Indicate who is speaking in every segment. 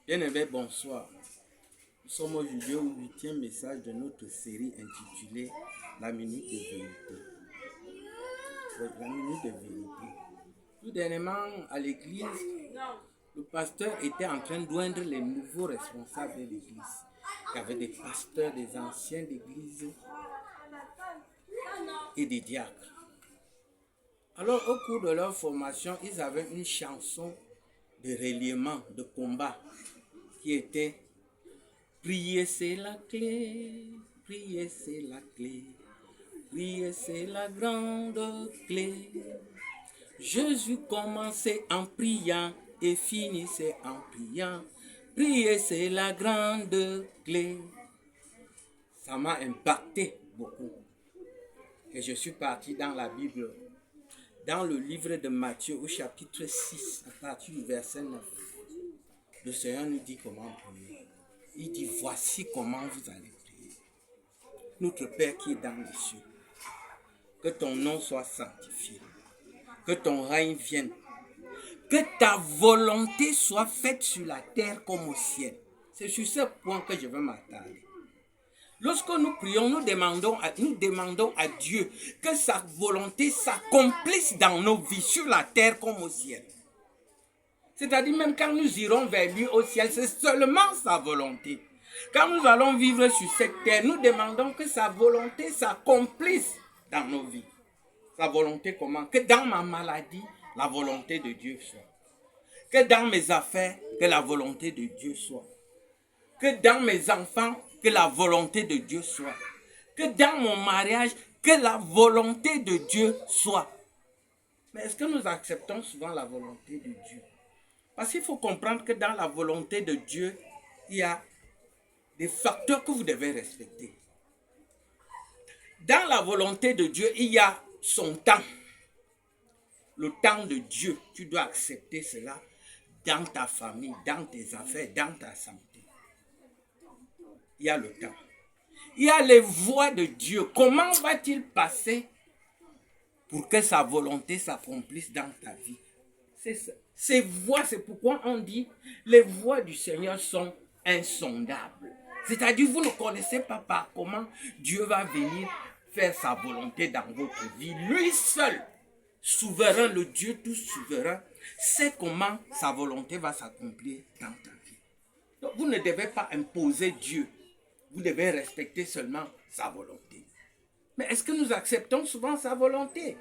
Speaker 1: Bien-aimés, bonsoir. Nous sommes aujourd'hui au 8e message de notre série intitulée La Minute de Vérité. Oui, la Minute de Vérité. Tout dernièrement, à l'église, le pasteur était en train d'oindre les nouveaux responsables de l'église. Il y avait des pasteurs, des anciens d'église et des diacres. Alors, au cours de leur formation, ils avaient une chanson de reliement, de combat, qui était « Prier c'est la clé, prier c'est la clé, prier c'est la grande clé. Jésus commençait en priant et finissait en priant. Prier c'est la grande clé. » Ça m'a impacté beaucoup. Et je suis parti dans la Bible, dans le livre de Matthieu au chapitre 6, à partir du verset 9. Le Seigneur nous dit comment prier. Il dit, voici comment vous allez prier. Notre Père qui est dans les cieux, que ton nom soit sanctifié, que ton règne vienne, que ta volonté soit faite sur la terre comme au ciel. C'est sur ce point que je veux m'attarder. Lorsque nous prions, nous demandons à Dieu que sa volonté s'accomplisse dans nos vies, sur la terre comme au ciel. C'est-à-dire même quand nous irons vers lui au ciel, c'est seulement sa volonté. Quand nous allons vivre sur cette terre, nous demandons que sa volonté s'accomplisse dans nos vies. Sa volonté comment? Que dans ma maladie, la volonté de Dieu soit. Que dans mes affaires, que la volonté de Dieu soit. Que dans mes enfants, que la volonté de Dieu soit. Que dans mon mariage, que la volonté de Dieu soit. Mais est-ce que nous acceptons souvent la volonté de Dieu? Parce qu'il faut comprendre que dans la volonté de Dieu, il y a des facteurs que vous devez respecter. Dans la volonté de Dieu, il y a son temps. Le temps de Dieu, tu dois accepter cela dans ta famille, dans tes affaires, dans ta santé. Il y a le temps. Il y a les voies de Dieu. Comment va-t-il passer pour que sa volonté s'accomplisse dans ta vie? C'est ça. Ces voies, c'est pourquoi on dit les voies du Seigneur sont insondables. C'est-à-dire, vous ne connaissez pas par comment Dieu va venir faire sa volonté dans votre vie. Lui seul, souverain, le Dieu tout souverain, sait comment sa volonté va s'accomplir dans ta vie. Donc, vous ne devez pas imposer Dieu. Vous devez respecter seulement sa volonté. Mais est-ce que nous acceptons souvent sa volonté?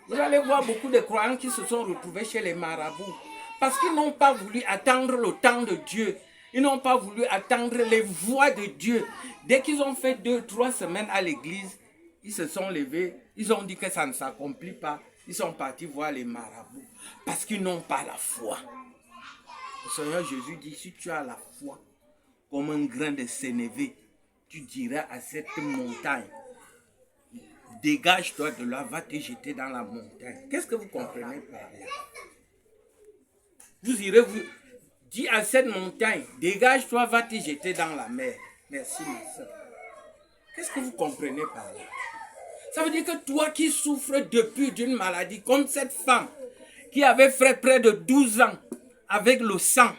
Speaker 1: Vous allez voir beaucoup de croyants qui se sont retrouvés chez les marabouts parce qu'ils n'ont pas voulu attendre le temps de Dieu. Ils n'ont pas voulu attendre les voies de Dieu. Dès qu'ils ont fait 2-3 semaines à l'église, ils se sont levés, ils ont dit que ça ne s'accomplit pas. Ils sont partis voir les marabouts parce qu'ils n'ont pas la foi. Le Seigneur Jésus dit, si tu as la foi comme un grain de sénévé, tu diras à cette montagne, dégage-toi de là, va te jeter dans la montagne. Qu'est-ce que vous comprenez par là? Vous irez vous dire à cette montagne, dégage-toi, va te jeter dans la mer. Merci ma soeur. Qu'est-ce que vous comprenez par là? Ça veut dire que toi qui souffres depuis d'une maladie, comme cette femme qui avait fait près de 12 ans avec le sang,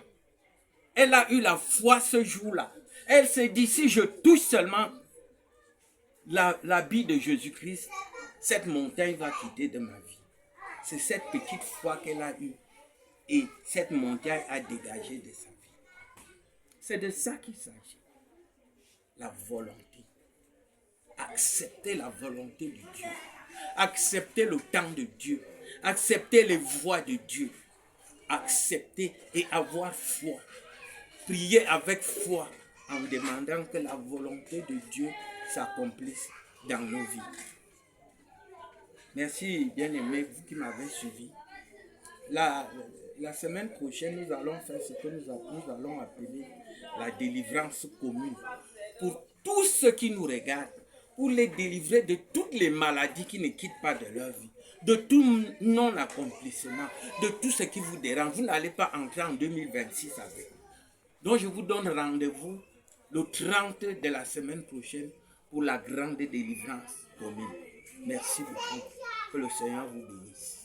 Speaker 1: elle a eu la foi ce jour-là. Elle s'est dit, si je touche seulement l'habit de Jésus-Christ, cette montagne va quitter de ma vie. C'est cette petite foi qu'elle a eue et cette montagne a dégagé de sa vie. C'est de ça qu'il s'agit. La volonté. Accepter la volonté de Dieu. Accepter le temps de Dieu. Accepter les voies de Dieu. Accepter et avoir foi. Prier avec foi en demandant que la volonté de Dieu s'accomplisse dans nos vies. Merci, bien-aimés, vous qui m'avez suivi. La semaine prochaine, nous allons faire ce que nous allons appeler la délivrance commune. Pour tous ceux qui nous regardent, pour les délivrer de toutes les maladies qui ne quittent pas de leur vie, de tout non-accomplissement, de tout ce qui vous dérange. Vous n'allez pas entrer en 2026 avec. Donc je vous donne rendez-vous le 30 de la semaine prochaine pour la grande délivrance commune. Merci beaucoup. Que le Seigneur vous bénisse.